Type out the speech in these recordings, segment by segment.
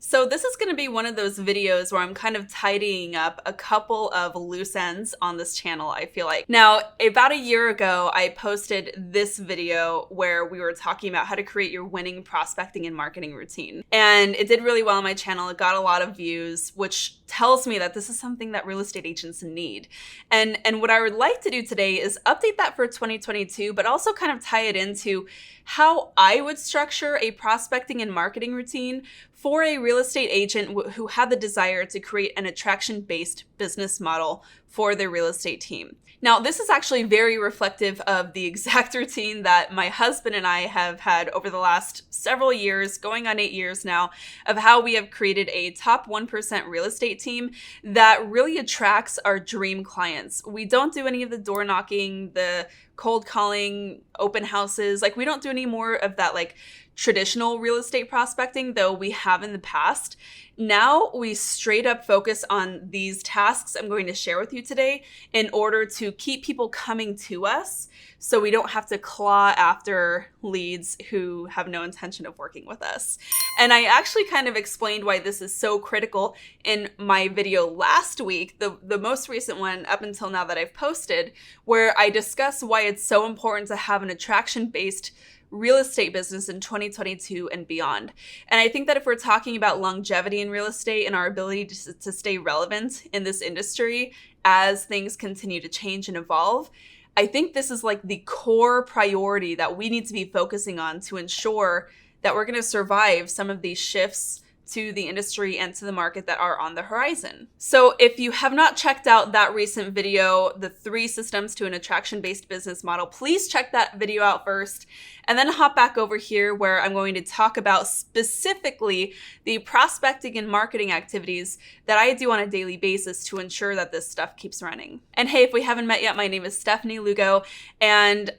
So this is going to be one of those videos where I'm kind of tidying up a couple of loose ends on this channel, I feel like. Now, about a year ago, I posted this video where we were talking about how to create your winning prospecting and marketing routine. And it did really well on my channel. It got a lot of views, which tells me that this is something that real estate agents need. And what I would like to do today is update that for 2022, but also kind of tie it into how I would structure a prospecting and marketing routine for a real estate agent who had the desire to create an attraction-based business model for their real estate team. Now, this is actually very reflective of the exact routine that my husband and I have had over the last several years, going on 8 years now, of how we have created a top 1% real estate team that really attracts our dream clients. We don't do any of the door knocking, the cold calling, open houses. Like, we don't do any more of that like traditional real estate prospecting, though we have in the past. Now we straight up focus on these tasks I'm going to share with you today in order to keep people coming to us so we don't have to claw after leads who have no intention of working with us. And I actually kind of explained why this is so critical in my video last week, the most recent one up until now that I've posted, where I discuss why it's so important to have an attraction-based real estate business in 2022 and beyond. And I think that if we're talking about longevity in real estate and our ability to stay relevant in this industry as things continue to change and evolve, I think this is like the core priority that we need to be focusing on to ensure that we're going to survive some of these shifts to the industry and to the market that are on the horizon. So if you have not checked out that recent video, the 3 systems to an attraction-based business model, please check that video out first and then hop back over here where I'm going to talk about specifically the prospecting and marketing activities that I do on a daily basis to ensure that this stuff keeps running. And hey, if we haven't met yet, my name is Stefanie Lugo, and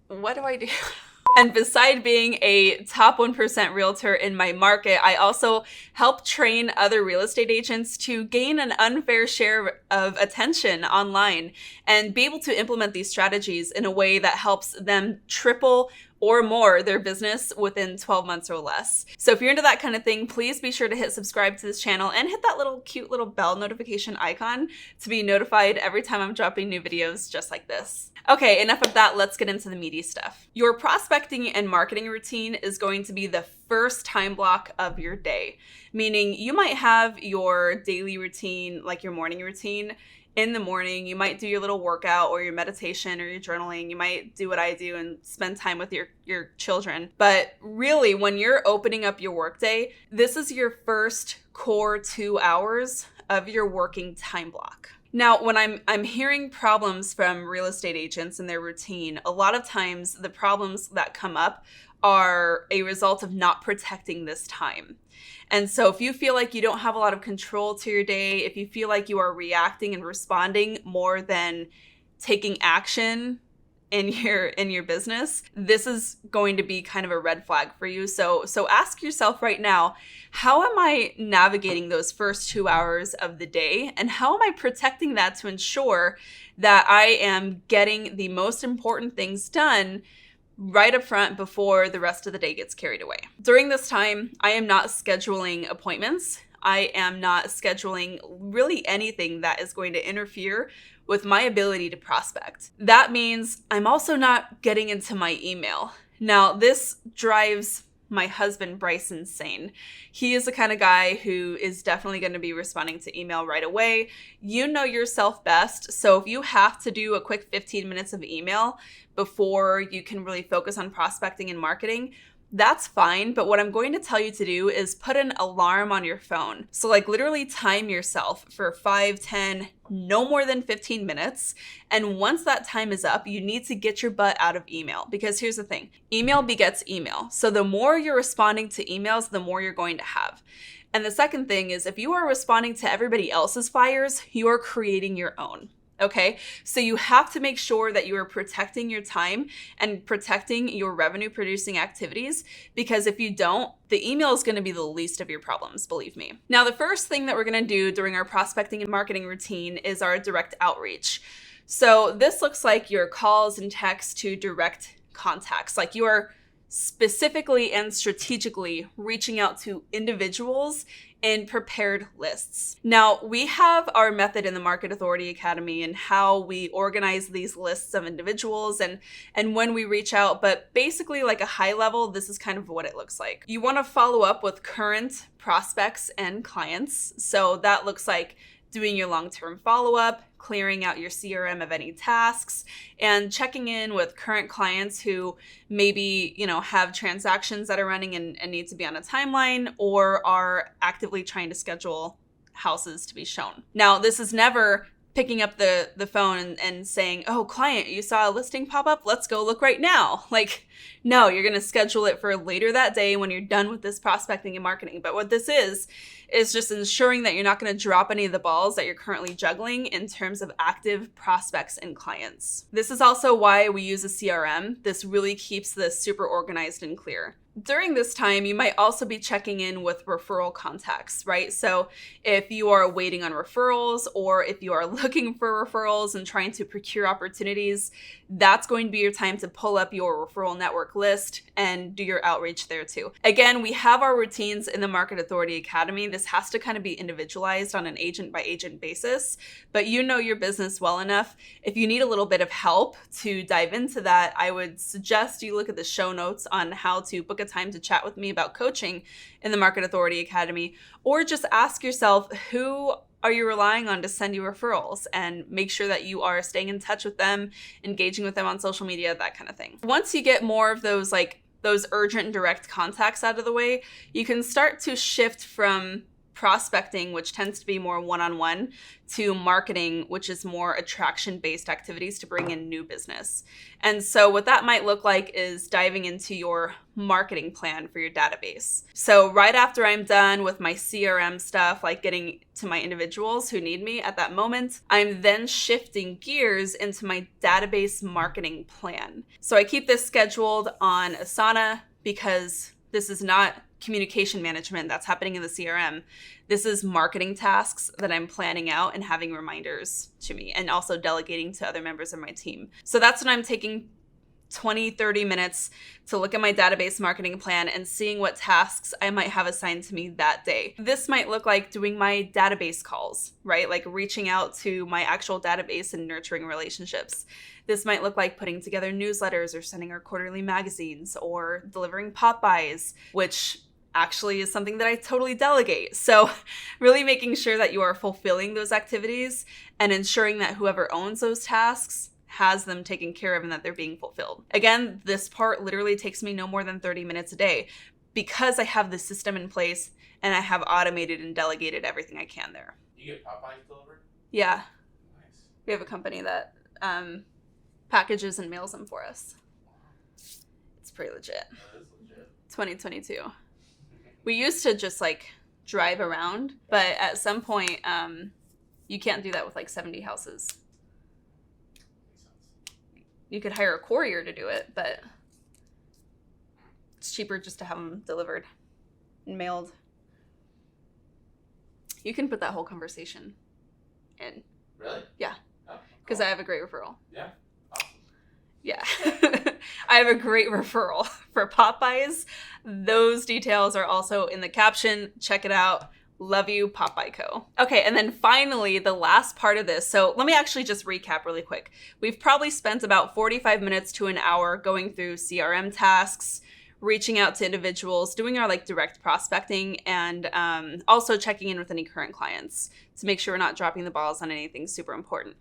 what do I do? And beside being a top 1% realtor in my market, I also help train other real estate agents to gain an unfair share of attention online and be able to implement these strategies in a way that helps them triple or more their business within 12 months or less. So if you're into that kind of thing, please be sure to hit subscribe to this channel and hit that little cute little bell notification icon to be notified every time I'm dropping new videos just like this. Okay, enough of that. Let's get into the meaty stuff. Your prospecting and marketing routine is going to be the first time block of your day, meaning you might have your daily routine, like your morning routine, in the morning. You might do your little workout or your meditation or your journaling. You might do what I do and spend time with your children. But really, when you're opening up your workday, this is your first core 2 hours of your working time block. Now, when I'm hearing problems from real estate agents and their routine, a lot of times the problems that come up are a result of not protecting this time. And so if you feel like you don't have a lot of control to your day, if you feel like you are reacting and responding more than taking action in your business, this is going to be kind of a red flag for you. So ask yourself right now, how am I navigating those first 2 hours of the day? And how am I protecting that to ensure that I am getting the most important things done right up front before the rest of the day gets carried away? During this time, I am not scheduling appointments. I am not scheduling really anything that is going to interfere with my ability to prospect. That means I'm also not getting into my email. Now, this drives my husband, Bryce, insane. He is the kind of guy who is definitely going to be responding to email right away. You know yourself best. So if you have to do a quick 15 minutes of email before you can really focus on prospecting and marketing, that's fine. But what I'm going to tell you to do is put an alarm on your phone. So like literally time yourself for 5, 10, no more than 15 minutes. And once that time is up, you need to get your butt out of email, because here's the thing, email begets email. So the more you're responding to emails, the more you're going to have. And the second thing is, if you are responding to everybody else's fires, you are creating your own. Okay, so you have to make sure that you are protecting your time and protecting your revenue producing activities, because if you don't, the email is going to be the least of your problems, believe me. Now, the first thing that we're going to do during our prospecting and marketing routine is our direct outreach. So this looks like your calls and texts to direct contacts, like you are specifically and strategically reaching out to individuals in prepared lists. Now, we have our method in the Market Authority Academy and how we organize these lists of individuals and when we reach out, but basically like a high level, this is kind of what it looks like. You want to follow up with current prospects and clients. So that looks like doing your long-term follow-up, clearing out your CRM of any tasks, and checking in with current clients who maybe, have transactions that are running and need to be on a timeline or are actively trying to schedule houses to be shown. Now, this is never picking up the phone and saying, oh, client, you saw a listing pop up? Let's go look right now. Like, no, you're going to schedule it for later that day when you're done with this prospecting and marketing. But what this is just ensuring that you're not going to drop any of the balls that you're currently juggling in terms of active prospects and clients. This is also why we use a CRM. This really keeps this super organized and clear. During this time, you might also be checking in with referral contacts, right? So if you are waiting on referrals or if you are looking for referrals and trying to procure opportunities, that's going to be your time to pull up your referral network list and do your outreach there too. Again, we have our routines in the Market Authority Academy. This has to kind of be individualized on an agent by agent basis, but you know your business well enough. If you need a little bit of help to dive into that, I would suggest you look at the show notes on how to book a time to chat with me about coaching in the Market Authority Academy, or just ask yourself, who are you relying on to send you referrals, and make sure that you are staying in touch with them, engaging with them on social media, that kind of thing. Once you get more of those urgent and direct contacts out of the way, you can start to shift from prospecting, which tends to be more one-on-one, to marketing, which is more attraction-based activities to bring in new business. And so what that might look like is diving into your marketing plan for your database. So right after I'm done with my CRM stuff, like getting to my individuals who need me at that moment, I'm then shifting gears into my database marketing plan. So I keep this scheduled on Asana because this is not communication management that's happening in the CRM. This is marketing tasks that I'm planning out and having reminders to me, and also delegating to other members of my team. So that's when I'm taking 20, 30 minutes to look at my database marketing plan and seeing what tasks I might have assigned to me that day. This might look like doing my database calls, right? Like reaching out to my actual database and nurturing relationships. This might look like putting together newsletters or sending our quarterly magazines or delivering pop-bys, which actually is something that I totally delegate. So really making sure that you are fulfilling those activities and ensuring that whoever owns those tasks has them taken care of and that they're being fulfilled. Again, this part literally takes me no more than 30 minutes a day because I have the system in place and I have automated and delegated everything I can there. You get Popeyes delivered? Yeah. Nice. We have a company that packages and mails them for us. It's pretty legit. That is legit. 2022. We used to just drive around, but at some point, you can't do that with 70 houses. Makes sense. You could hire a courier to do it, but it's cheaper just to have them delivered and mailed. You can put that whole conversation in. Really? Yeah. Oh, Because cool. I have a great referral. Yeah. Awesome. Yeah. I have a great referral for Popeyes. Those details are also in the caption. Check it out. Love you, Popeye Co. Okay, and then finally, the last part of this. So let me actually just recap really quick. We've probably spent about 45 minutes to an hour going through CRM tasks, reaching out to individuals, doing our direct prospecting, and also checking in with any current clients to make sure we're not dropping the balls on anything super important.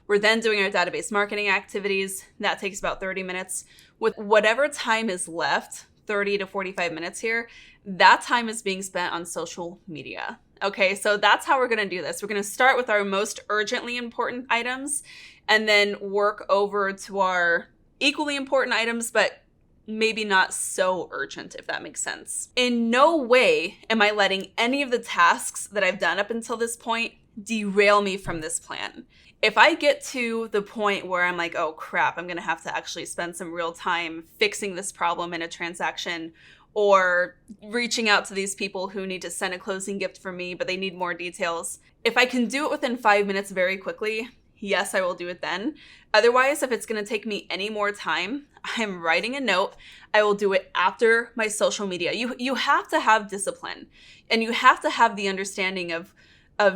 We're then doing our database marketing activities. That takes about 30 minutes. With whatever time is left, 30 to 45 minutes here, that time is being spent on social media. Okay, so that's how we're gonna do this. We're gonna start with our most urgently important items and then work over to our equally important items, but maybe not so urgent, if that makes sense. In no way am I letting any of the tasks that I've done up until this point derail me from this plan. If I get to the point where I'm like, oh crap, I'm gonna have to actually spend some real time fixing this problem in a transaction or reaching out to these people who need to send a closing gift for me, but they need more details. If I can do it within 5 minutes very quickly, yes, I will do it then. Otherwise, if it's going to take me any more time, I'm writing a note. I will do it after my social media. You have to have discipline, and you have to have the understanding of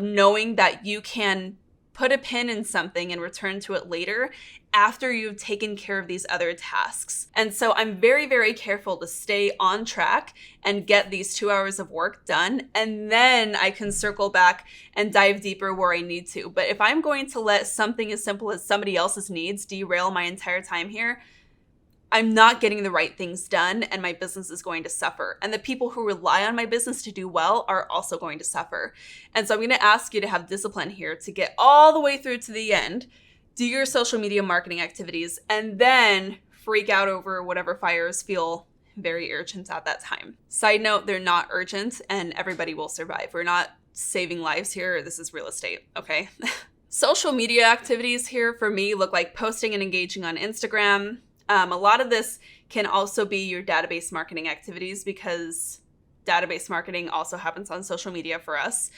knowing that you can put a pin in something and return to it later after you've taken care of these other tasks. And so I'm very, very careful to stay on track and get these 2 hours of work done. And then I can circle back and dive deeper where I need to. But if I'm going to let something as simple as somebody else's needs derail my entire time here, I'm not getting the right things done, and my business is going to suffer. And the people who rely on my business to do well are also going to suffer. And so I'm going to ask you to have discipline here to get all the way through to the end, do your social media marketing activities, and then freak out over whatever fires feel very urgent at that time. Side note, they're not urgent, and everybody will survive. We're not saving lives here. This is real estate, okay? Social media activities here for me look like posting and engaging on Instagram. A lot of this can also be your database marketing activities, because database marketing also happens on social media for us.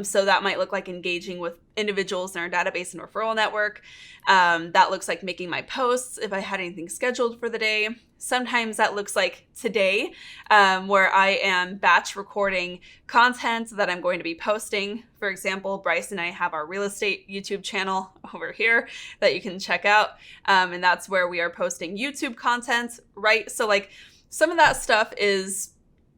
So that might look like engaging with individuals in our database and referral network. That looks like making my posts if I had anything scheduled for the day. Sometimes that looks like today, where I am batch recording content that I'm going to be posting. For example, Bryce and I have our real estate YouTube channel over here that you can check out. And that's where we are posting YouTube content, right? So like some of that stuff is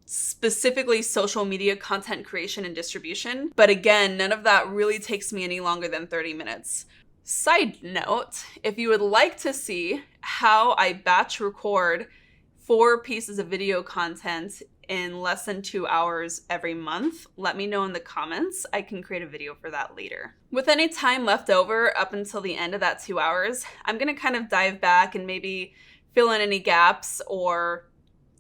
specifically social media content creation and distribution. But again, none of that really takes me any longer than 30 minutes. Side note, if you would like to see how I batch record 4 pieces of video content in less than 2 hours every month, let me know in the comments. I can create a video for that later. With any time left over up until the end of that 2 hours, I'm going to kind of dive back and maybe fill in any gaps or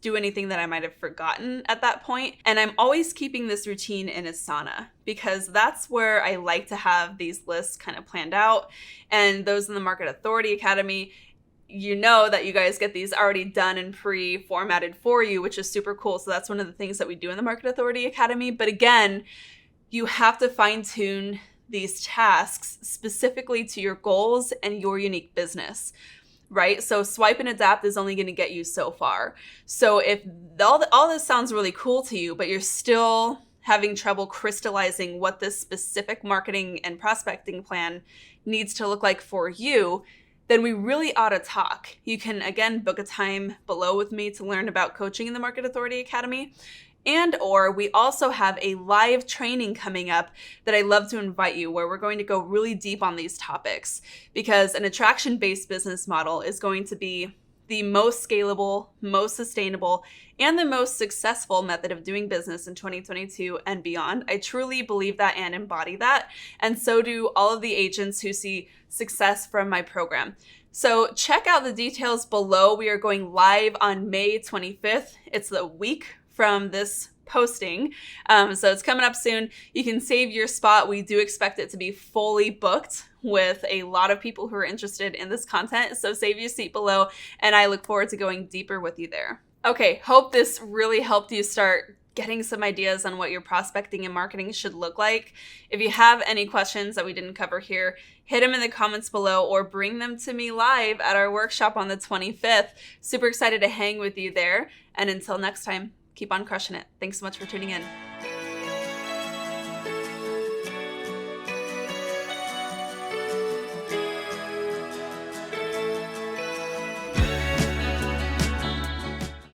do anything that I might have forgotten at that point. And I'm always keeping this routine in Asana, because that's where I like to have these lists kind of planned out. And those in the Market Authority Academy, you know that you guys get these already done and pre-formatted for you, which is super cool. So that's one of the things that we do in the Market Authority Academy. But again, you have to fine-tune these tasks specifically to your goals and your unique business. Right? So swipe and adapt is only going to get you so far. So if all this sounds really cool to you, but you're still having trouble crystallizing what this specific marketing and prospecting plan needs to look like for you, then we really ought to talk. You can, again, book a time below with me to learn about coaching in the Market Authority Academy. And or we also have a live training coming up that I love to invite you, where we're going to go really deep on these topics, because an attraction-based business model is going to be the most scalable, most sustainable, and the most successful method of doing business in 2022 and beyond. I truly believe that and embody that. And so do all of the agents who see success from my program. So check out the details below. We are going live on May 25th. It's the week from this posting. So it's coming up soon. You can save your spot. We do expect it to be fully booked with a lot of people who are interested in this content. So save your seat below, and I look forward to going deeper with you there. Okay, hope this really helped you start getting some ideas on what your prospecting and marketing should look like. If you have any questions that we didn't cover here, hit them in the comments below or bring them to me live at our workshop on the 25th. Super excited to hang with you there. And until next time, keep on crushing it. Thanks so much for tuning in.